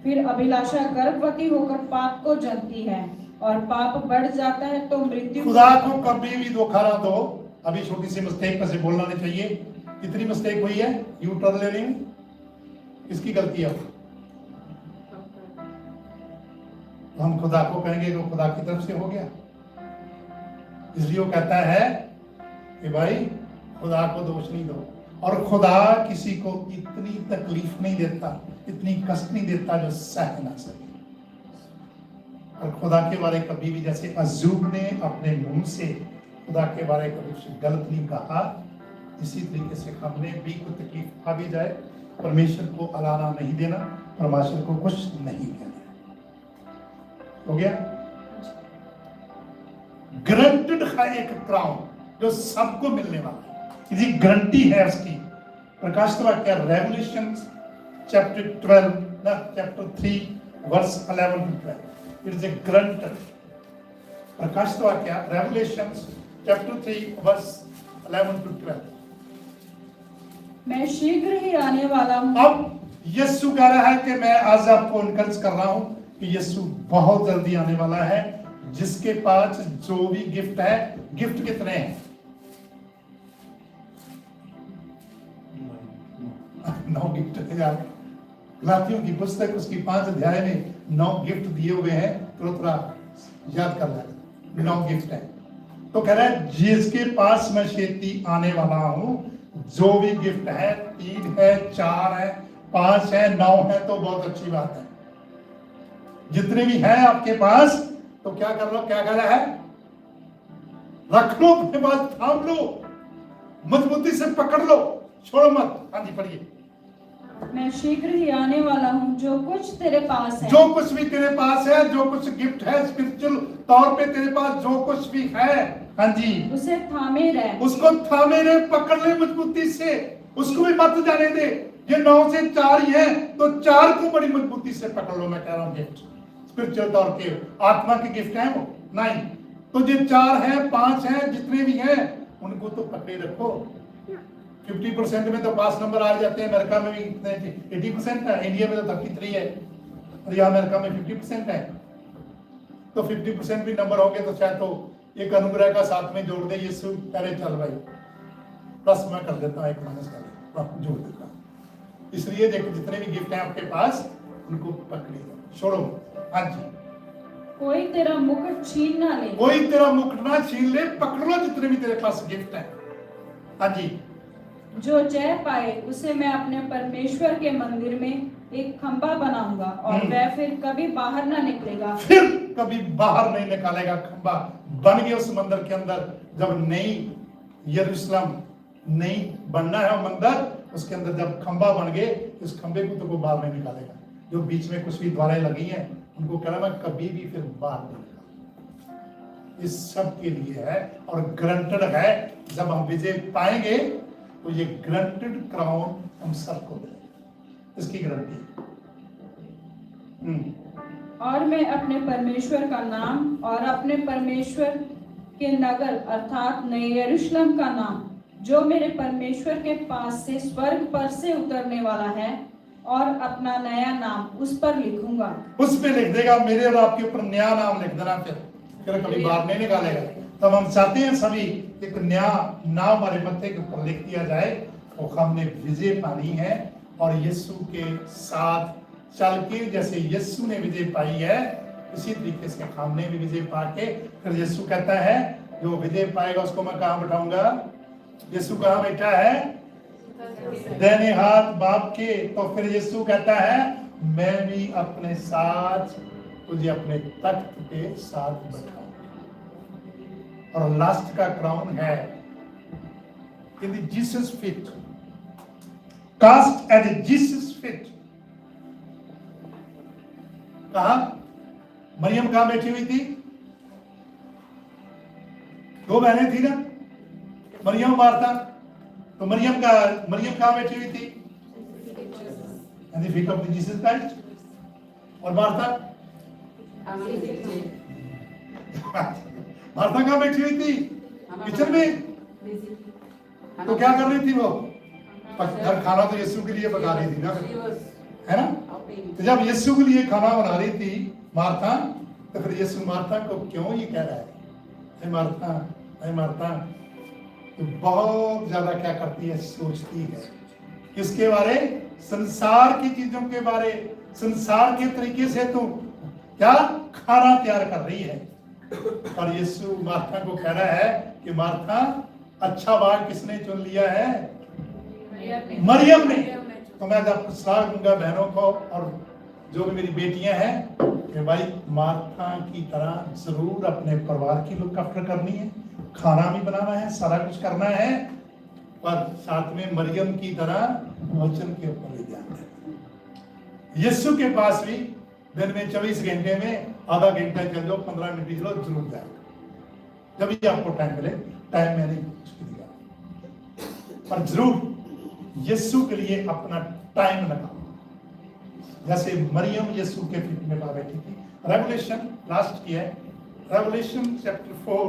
फिर अभिलाषा गर्भवती होकर पाप को जन्मती है और पाप बढ़ जाता है तो मृत्यु। खुदा को कभी भी धोखा ना दो। अभी छोटी सी मिस्टेक पर से बोलना नहीं चाहिए। कितनी मिस्टेक हुई है यू टर्न लेने में? किसकी गलती है? हम खुदा को कहेंगे तो खुदा की तरफ से हो गया। इसलिए वो कहता है कि भाई खुदा को दोष नहीं दो, और खुदा किसी को इतनी तकलीफ नहीं देता, इतनी कष्ट नहीं देता जो सह ना सके। और खुदा के बारे कभी भी, जैसे अय्यूब ने अपने मुंह से खुदा के बारे कभी गलत नहीं कहा, इसी तरीके से हमने भी कोई तकलीफ आ भी जाए, परमेश्वर को अलाना नहीं देना, परमेश्वर को कुछ नहीं कहना। हो गया? ग्रंटेड है एक क्राउन जो सबको मिलने वाला है, ये गारंटी है उसकी। प्रकाशित वाक्य रेवलेशन चैप्टर 12 ना chapter 3 verse 11 to 12, it is a granted. प्रकाशित वाक्य रेवलेशन चैप्टर 3 वर्स 11 to 12। मैं शीघ्र ही आने वाला हूँ। अब यीशु कह रहा है कि मैं आज आपको इनकरेज कर रहा हूं कि यीशु बहुत जल्दी आने वाला है। जिसके पास जो भी गिफ्ट है, गिफ्ट कितने हैं? 9 गिफ्ट है यार। गलातियों की पुस्तक उसकी 5 अध्याय में 9 गिफ्ट दिए हुए हैं, थोड़ा याद कर लेना। 9 गिफ्ट है। तो कह रहा है जिसके पास मैं छेती आने वाला हूं, जो भी गिफ्ट है, 3 है, 4 है, 5 है, 9 है, तो बहुत अच्छी बात है। जितने भी हैं आपके पास, तो क्या कर लो, क्या कह रहा है? रख लो अपने पास, थाम लो, मजबूती से पकड़ लो, छोड़ो मत। हाँ जी पढ़िए। मैं शीघ्र ही आने वाला हूँ। जो कुछ तेरे पास है, जो कुछ भी तेरे पास है, जो कुछ गिफ्ट है स्पिरिचुअल तौर पे तेरे पास जो कुछ भी है, हाँ जी, उसे थामे रह। उसको थामे रहे, पकड़ ले मजबूती से, उसको भी मत जाने दे। ये 9 से 4 ही है, तो 4 को बड़ी मजबूती से पकड़ लो। मैं कह रहा हूँ गिफ्ट स्पिरिचुअल तौर के आत्मा के गिफ्ट हैं वो 9, तो ये 4 है, 5 है, जितने भी हैं उनको तो पकड़े रखो। 50% में तो पास नंबर आ जाते हैं। अमेरिका में भी 80% है, इंडिया में तो 33 है, और यहाँ अमेरिका में 50% है। तो 50% भी नंबर होंगे तो शायद तो एक अनुग्रह का साथ में जोड़ दे। यीशु करे चल भाई, प्लस मैं कर देता हूँ, एक माइनस कर जोड़ देता हूँ। इसलिए देखो जितने भी गिफ्ट हैं आपके पास, उनको पकड़िए, छोड़ो। हाँ जी, कोई तेरा मुकुट छीन ना ले। कोई तेरा मुकुट ना छीन ले, पकड़ लो जितने भी तेरे पास गिफ्ट है। हाँ जी, जो जय पाए उसे मैं अपने परमेश्वर के मंदिर में एक खंभा बनाऊंगा, और वह फिर कभी बाहर ना निकलेगा। फिर कभी बाहर नहीं निकालेगा। खंभा बन गया उस मंदिर के अंदर। जब नई यरूशलेम नई बनना है वो मंदिर, उसके अंदर जब खंभा बन गए, उस खंभे को तो कोई बाहर नहीं निकालेगा। जो बीच में कुछ भी द्वारें लगी हैं, उनको कहना मैं कभी भी फिर बाहर नहीं निकालूंगा। इस सब के लिए है और ग्रंटेड है। जब हम विजय पाएंगे तो ये ग्रंटेड क्राउन हम सबको देंगे, इसकी गारंटी। और मैं अपने परमेश्वर का नाम और अपने परमेश्वर के नगर अर्थात नए यरूशलेम का नाम, जो मेरे परमेश्वर के पास से स्वर्ग पर से उतरने वाला है, और अपना नया नाम उस पर लिखूंगा। उस पे लिख देगा, मेरे और आपके ऊपर नया नाम लिख देना। फिर कभी बाहर नहीं निकालेगा। तब हम चाहते हैं सभी एक नया नाम हमारे मत्थे के ऊपर लिख दिया जाए। तो हमने विजय पानी है, और यीशु के साथ चल के जैसे यीशु ने विजय पाई है, इसी तरीके से हमने भी विजय पाके फिर यीशु कहता है जो विजय पाएगा उसको मैं कहाँ बैठाऊंगा? यीशु कहाँ बैठा है? दाहिने हाथ बाप के। तो फिर यीशु कहता है मैं भी अपने साथ तुझे अपने तख्त के साथ बैठाऊंगा। और लास्ट का क्राउन है in the Jesus feet, cast at the Jesus feet. कहा? मरियम कहां बैठी हुई थी? 2 बहनें थी ना, मरियम मार्था। तो मरियम कहां बैठी हुई थी? At the feet of the Jesus Christ. और मार्था कहां बैठी हुई थी? किचन में। तो क्या कर रही थी वो? घर खाना तो यीशु के लिए पका रही थी ना, है ना? तो जब यीशु के लिए खाना बना रही थी मार्था, तो फिर यीशु मार्था को क्यों ये कह रहा है हे मार्था, हे मार्था? तो बहुत ज्यादा क्या करती है, सोचती है किसके बारे? संसार की चीजों के बारे, संसार के तरीके से तू क्या खाना तैयार कर रही है। और यीशु मार्था को कह रहा है कि मार्था, अच्छा भाग किसने चुन लिया है? मरियम ने। तो मैं आपको सलाह दूंगा बहनों को और जो भी मेरी बेटियां हैं कि भाई मार्था की तरह जरूर अपने परिवार की लुक आफ्टर करनी है, खाना भी बनाना है, सारा कुछ करना है, पर साथ में मरियम की तरह वचन के ऊपर भी ध्यान देना। यीशु के पास भी दिन में 24 घंटे में आधा घंटा चल जाओ, 15 मिनट चलो, जरूर जाए। जब भी आपको टाइम मिले, टाइम मैंने उसको दिया, पर जरूर यीशु के लिए अपना टाइम लगाओ। जैसे मरियम यीशु के फीट में बैठी थी। रेवलेशन लास्ट की है, रेवलेशन चैप्टर 4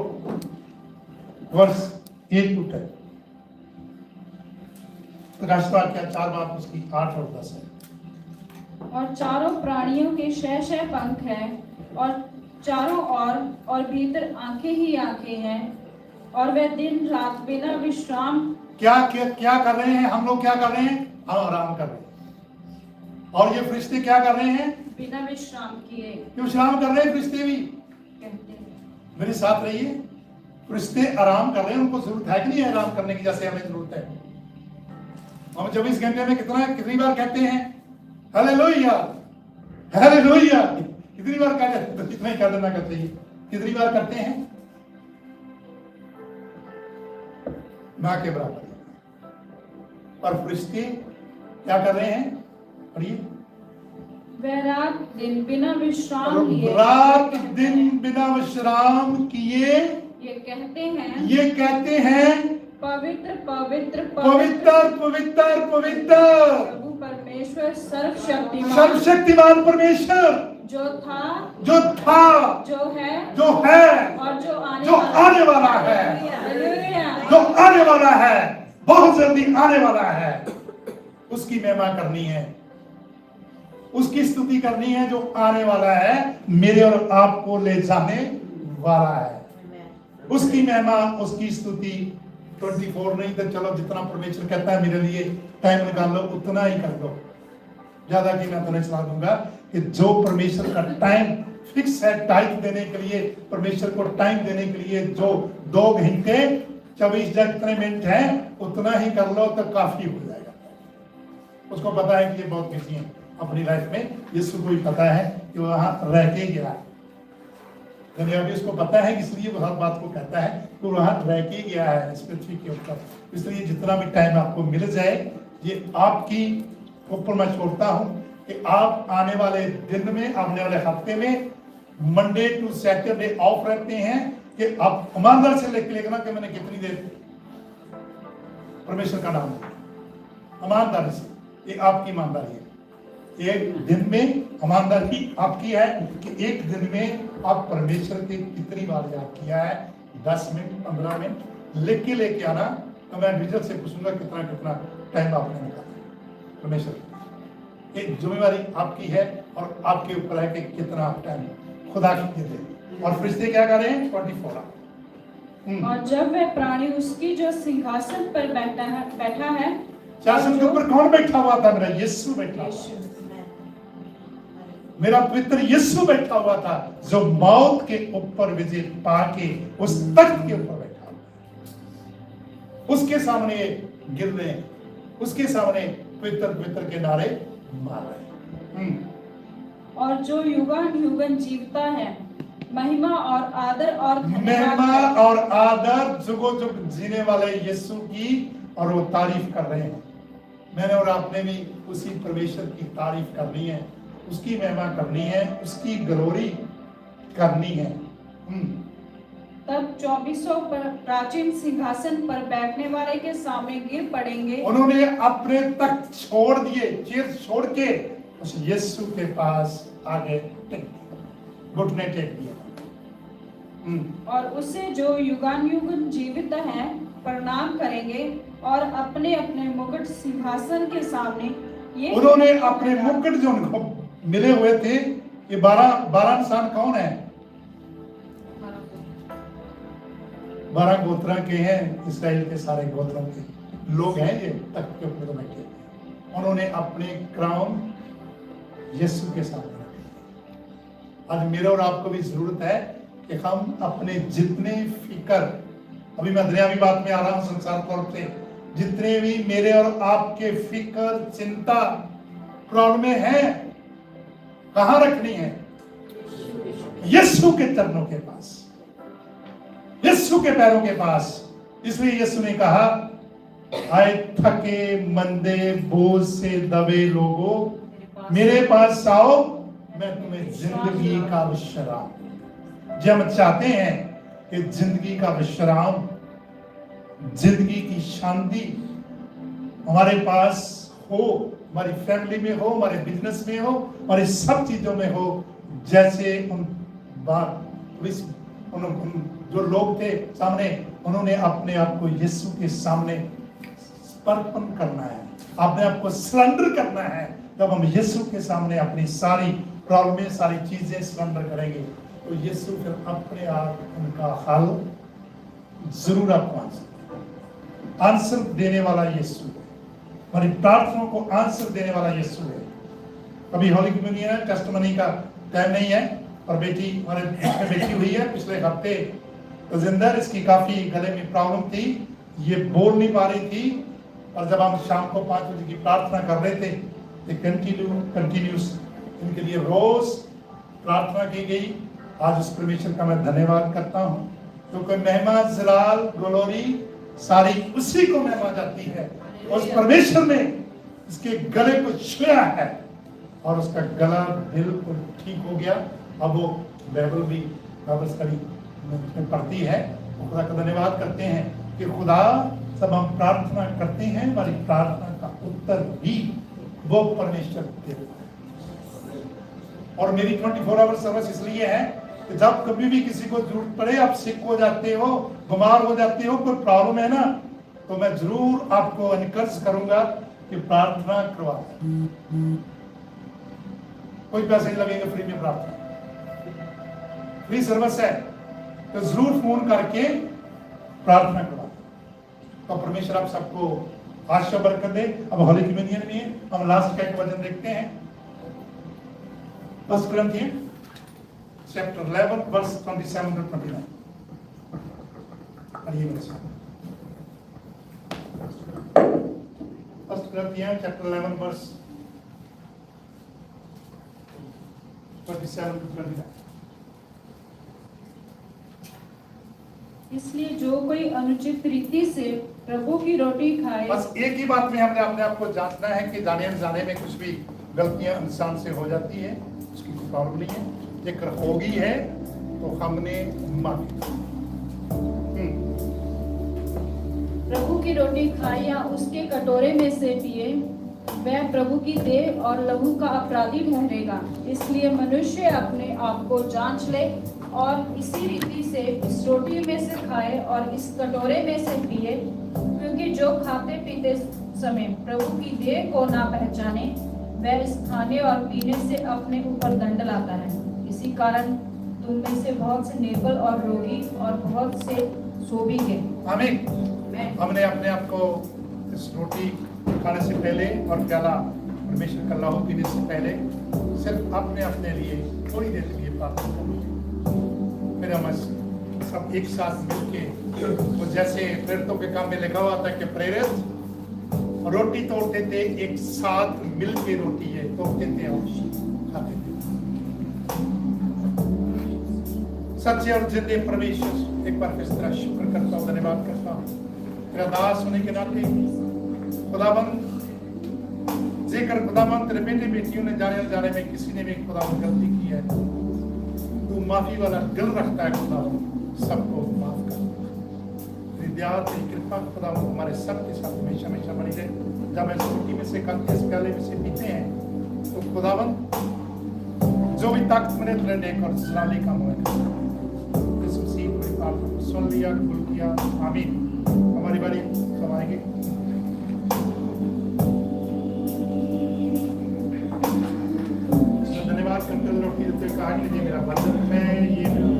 वर्स 1 to 10। प्रकाशवाक्य 4 बार उसकी 8 और 10 है। और चारों प्राणियों के 6 पंख हैं, और चारों ओर और भीतर आंखें ही आंखें हैं, और वे दिन रात बिना विश्राम क्या कर रहे हैं? हम लोग क्या कर रहे हैं? हम आराम कर रहे हैं। और ये फरिश्ते क्या कर रहे हैं? बिना विश्राम किए विश्राम कर रहे हैं फरिश्ते भी। कहते हैं। मेरे साथ रहिए, फरिश्ते आराम कर रहे हैं। उनको जरूरत है कि नहीं आराम करने की जैसे हमें जरूरत है? हम 24 घंटे में कितनी बार कहते हैं हालेलुया हालेलुया? कितनी बार कहते हैं? तो कितना ही कर देना करते हैं। कितनी बार करते हैं? ना के बराबर। और फरिश्ते क्या कर रहे हैं? पढ़िए। वह रात दिन बिना विश्राम लिए रात दिन बिना विश्राम किए ये कहते हैं पवित्र पवित्र पवित्र पवित्र पवित्र प्रभु परमेश्वर सर्वशक्तिमान सर्वशक्तिमान परमेश्वर जो था जो है और जो आने वाला है, हालेलुया। जो आने वाला है, बहुत जल्दी आने वाला है। उसकी महिमा करनी है, उसकी स्तुति करनी है, जो आने वाला है, मेरे और आपको ले जाने वाला है। उसकी महिमा, उसकी स्तुति 24 नहीं तो चलो जितना परमेश्वर कहता है मेरे लिए टाइम निकाल लो, उतना ही कर दो। ज्यादा की मैं तुम्हें सलाह दूंगा कि जो परमेश्वर का टाइम फिक्स है टाइम देने के लिए, परमेश्वर को टाइम देने के लिए जो 2 घंटे 24 जितने मिनट है उतना ही कर लो तो काफी हो जाएगा। उसको पता है कि ये बहुत बिजी है अपनी लाइफ में। यीशु को भी पता है कि वो वहां रह के गया है, अभी उसको पता है, इसलिए वो हर बात को कहता है कि वहां रह के गया है इस पृथ्वी के ऊपर। इसलिए जितना भी टाइम आपको मिल जाए, ये आपकी ऊपर मैं छोड़ता हूं कि आप आने वाले दिन में, आने वाले हफ्ते में मंडे टू सैटरडे ऑफ रहते हैं कि आप ईमानदार से लिखना कि मैंने कितनी देर परमेश्वर का नाम ईमानदारी से, ये आपकी ईमानदारी है। एक दिन में ईमानदारी आपकी है कि एक दिन में आप परमेश्वर के कितनी बार याद किया है। 10 मिनट 15 मिनट लिख के लेके आना, तो मैं विजय से पूछूंगा कितना टाइम आपने निकाला। परमेश्वर एक जिम्मेवारी आपकी है और आपके ऊपर है कि कितना आप टाइम खुदा की देते। और फरिश्ते क्या कर रहे हैं? 24। और जब वह प्राणी उसकी जो सिंहासन पर बैठा है सिंहासन के ऊपर कौन बैठा हुआ था? मेरा यीशु बैठा हुआ था। मेरा पवित्र यीशु बैठा हुआ था, जो मौत के ऊपर विजय पाके उस तख्त के ऊपर बैठा हुआ। उसके सामने गिर रहे, उसके सामने पवित्र पवित्र के नारे मार रहे। और जो युगान युगन जीवता है, महिमा और आदर और महिमा और आदर जुगो जुग जीने वाले यीशु की, और वो तारीफ कर रहे हैं। मैंने और आपने भी उसी परमेश्वर की तारीफ करनी है, उसकी महिमा करनी है, उसकी ग्लोरी करनी है। तब 24 प्राचीन सिंहासन पर बैठने वाले के सामने गिर पड़ेंगे। उन्होंने अपने तख्त छोड़ दिए, चेयर छोड़ के उस यीशु के पास आगे घुटने टेक दिए और उसे जो युगान युगन जीवित है प्रणाम करेंगे और अपने अपने मुकुट सिंहासन के सामने ये उन्होंने अपने मुकुट जो उनको मिले हुए थे, ये 12 निशान कौन है? 12 गोत्रों के हैं, इसराइल के सारे गोत्रों के लोग हैं ये तख्त के ऊपर बैठे। उन्होंने अपने क्राउन यीशु के सामने रखे। आज मेरे और आपको भी जरूरत है कि हम अपने जितने फिक्र, अभी मैं दुनियावी बात में आ रहा हूं, संसार तौर पे जितने भी मेरे और आपके फिक्र, चिंता, प्रॉब्लम है, कहां रखनी है? यीशु के चरणों के पास, यीशु के पैरों के पास। इसलिए यीशु ने कहा, आए थके मंदे बोझ से दबे लोगों मेरे पास आओ, मैं तुम्हें जिंदगी का विश्राम। जब हम चाहते हैं कि जिंदगी का विश्राम, जिंदगी की शांति हमारे पास हो, हमारी फैमिली में हो, हमारे बिजनेस में हो, हमारी सब चीजों में हो। जैसे उन जो लोग थे सामने, उन्होंने अपने आप को यीशु के सामने समर्पण करना है, अपने आप को सरेंडर करना है। जब हम यीशु के सामने अपनी सारी प्रॉब्लमें, सारी चीजें सरेंडर करेंगे तो यीशु फिर अपने आप उनका हल जरूर आपको आंसर देने वाला यीशु है। हमारी प्रार्थनाओं को आंसर देने वाला यीशु है। अभी होली कम्युनियन है, टेस्टिमनी का टाइम नहीं है, और बेटी हमारे बीच में बैठी हुई है। पिछले हफ्ते रजिंदर, इसकी काफी गले में प्रॉब्लम थी, ये बोल नहीं पा रही थी, और जब हम शाम को 5 बजे की प्रार्थना कर रहे थे तो कंटिन्यूस इनके लिए रोज प्रार्थना की गई। आज उस परमेश्वर का मैं धन्यवाद करता हूँ, क्योंकि महिमा, जलाल, ग्लोरी सारी उसी को महिमा जाती है। उस परमेश्वर ने इसके गले को छुआ है और उसका गला बिल्कुल ठीक हो गया। अब वो बाइबल स्टडी में पढ़ती है। खुदा का धन्यवाद करते हैं कि खुदा जब हम प्रार्थना करते हैं, हमारी प्रार्थना का उत्तर भी वो परमेश्वर देता है। और मेरी 24 आवर सर्विस इसलिए है कि जब कभी भी किसी को जरूरत पड़े, आप सिक हो जाते हो, बीमार हो जाते हो, कोई प्रॉब्लम है ना, तो मैं जरूर आपको एनकरेज करूंगा कि प्रार्थना करवा। कोई पैसे नहीं लगेंगे, फ्री में प्रार्थना, फ्री सर्विस है, तो जरूर फोन करके प्रार्थना करवा। तो परमेश्वर आप सबको आशीष बरकत दे। अब होली कम्युनियन में हम लास्ट का एक वचन देखते हैं, 1 Corinthians chapter 11 verse 27 to 29। पढ़िए मेरे साथ। 1 Corinthians chapter 11 verse 27 to 29। इसलिए जो कोई अनुचित रीति से प्रभु की रोटी खाए। बस एक ही बात में हमने अपने आप को जांचना है कि जाने अनजाने में कुछ भी गलतियां इंसान से हो जाती है, उसकी कोई प्रॉब्लम नहीं है। जेकर होगी है तो हमने माफी। प्रभु की रोटी खाए या उसके कटोरे में से पिए, वह प्रभु की देह और लहू का अपराधी ठहरेगा। इसलिए मनुष्य अपने आप को जांच ले और इसी रीति से इस रोटी में से खाए और इस कटोरे में से पिए, क्योंकि जो खाते पीते समय प्रभु की देह को ना पहचाने, वह इस खाने और पीने से अपने ऊपर दंड लाता है। इसी कारण तुम में से बहुत से निर्बल और रोगी और बहुत से सो भी गए। आमीन। हमने अपने आप को इस रोटी खाने से पहले और प्याला परमेश्वर का लहू पीने से पहले सिर्फ अपने लिए थोड़ी देर के लिए प्रार्थना करें। फिर हम सब एक साथ मिलके, तो जैसे प्रेरितों के काम में लिखा हुआ था कि प्रेरित रोटी तोड़ते थे, एक साथ मिलके रोटी है तोड़ते थे और खाते थे। सच्चे और जिंदे परमेश्वर, एक बार फिर तेरा शुक्र करता हूँ, धन्यवाद करता हूँ तेरा दास होने के नाते। खुदाबंद, जेकर खुदाबंद तेरे बेटे बेटियों ने जाने अनजाने में किसी ने भी खुदाबंद गलती की है, तू माफी वाला दिल रखता है। खुदाबंद सबको माफ कर। तेरी दया, तेरी कृपा खुदाबंद हमारे सबके साथ हमेशा हमेशा बनी रहे। जब इस रोटी में से खाते, इस प्याले में से पीते हैं, तो खुदाबंद जो भी ताकत मेरे तेरे नेक और सलाली काम हुए, इस मसीह को प्रार्थना को सुन लिया, कबूल किया। आमीन। हमारी बारी सब आएंगे। धन्यवाद करते हुए रोटी देते कहा कि ये मेरा बंधन है, ये मेरा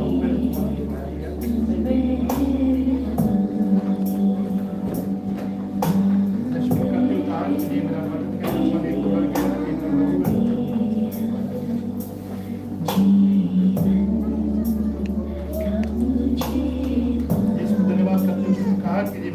धन्यवाद करते हुए कहा कि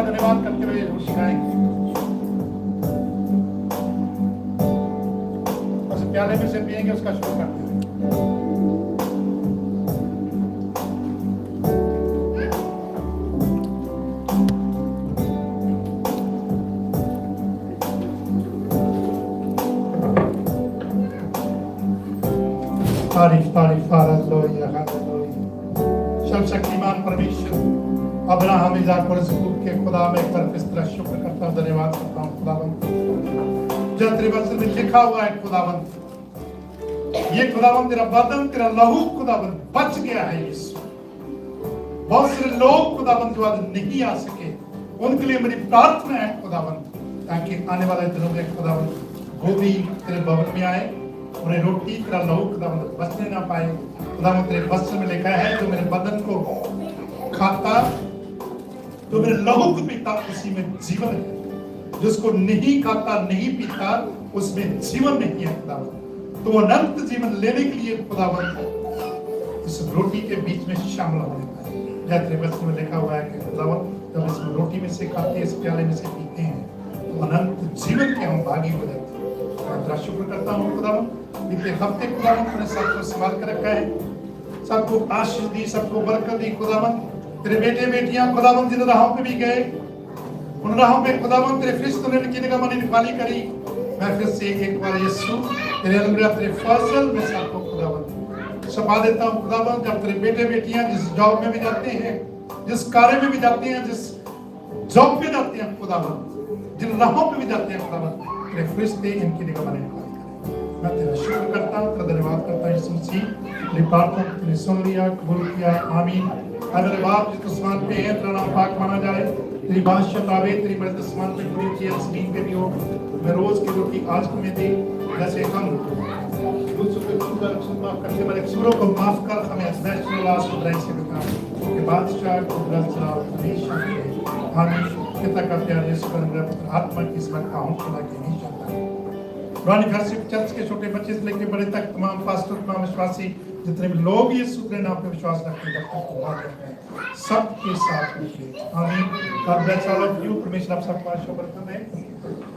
धन्यवाद करते हुए रोटी खाएंगे। उस प्याले में से पिएंगे, उसका शुक्र करते हुए। तारीफ तारीफ हालेलुया हालेलुया। सर्वशक्तिमान परमेश्वर अब्राहम इज़ाक और याकूब के खुदा में एक बार फिर तेरा शुक्र करता हूँ, धन्यवाद करता हूँ खुदावंद। जो तेरे वचन में लिखा हुआ है खुदावंद, ये खुदावंद तेरा बदन तेरा लहू खुदावंद बच गया है यीशु। बहुत सारे लोग खुदावंद जो आज नहीं आ सके, उनके लिए मेरी प्रार्थना है खुदावंद, ताकि आने वाले दिनों में खुदावंद वो भी तेरे भवन में आए, उन्हें रोटी तेरा लहू खुदावंद बचने ना पाए। खुदावंद तेरे वचन में लिखा है जो मेरे बदन को खाता, तो मेरे लहू को पीता, उसी में जीवन है। जिसको नहीं खाता नहीं पीता, उसमें जीवन नहीं है खुदावंद। तो वो अनंत जीवन लेने के लिए खुदावंद इस रोटी के बीच में शामिल होने पाए। जैसे तेरे वचन में लिखा हुआ है कि खुदावंद जब इस रोटी में से खाते, इस प्याले में से पीते हैं, तो अनंत जीवन के हम भागी हो जाते हैं। मैं तेरा शुक्र करता हूँ खुदावंद, बीते हफ्ते खुदावंद तूने सबको संभाल कर रखा है, सबको आशीष दी, सबको बरकत दी खुदावंद। तेरे बेटे बेटियां खुदावंद जिन राहों पे भी गए, उन राहों पे खुदावंद तेरे फरिश्तों ने उनकी निगाह में निकाली करी। मैं फिर से एक बार यीशु तेरे अनुग्रह तेरे फजल में सबको खुदावंद छुपा देता हूँ खुदावंद। जब तेरे बेटे बेटियां जिस जॉब में भी जाते हैं, जिस कार्य में भी जाते हैं, जिस जॉब पे जाते हैं खुदावंद, जिन राहों पे भी जाते हैं खुदावंद, तेरे फरिश्ते इनकी निगाह में निकाली करें। मैं तेरा शुक्र करता हूँ, तेरा धन्यवाद करता हूँ यीशु मसीह। तेरी प्रार्थना तूने सुन लिया, कबूल किया, आमीन। अगर बाप जिस आसमान पे है, तेरा नाम पाक माना जाए, तेरी बादशाहत आवे, तेरी मर्जी आसमान पे पूरी होती है, जमीन पे भी हो। मैं रोज की रोटी आज को मैं दे, जैसे हम दूसरों के गुनाह माफ करते, हमारे कसूरों को माफ कर, हमें नेशनल सुधराई से बचा के बादशाह को रचना हमेशा के आमीन। पिता का प्यार यीशु का अनुग्रह पुत्र आत्मा की इसमें काउंट खुदा के नहीं जाता है। पुरानी घर से चर्च के छोटे बच्चे से लेकर बड़े तक तमाम पास्टर, तमाम विश्वासी जितने भी लोग यीशु के नाम पे विश्वास रखते हैं, जब तक बात करते हैं, सबके साथ रहिए। आमीन। God bless all of you. परमेश्वर आप सबको आशीर्वाद दे।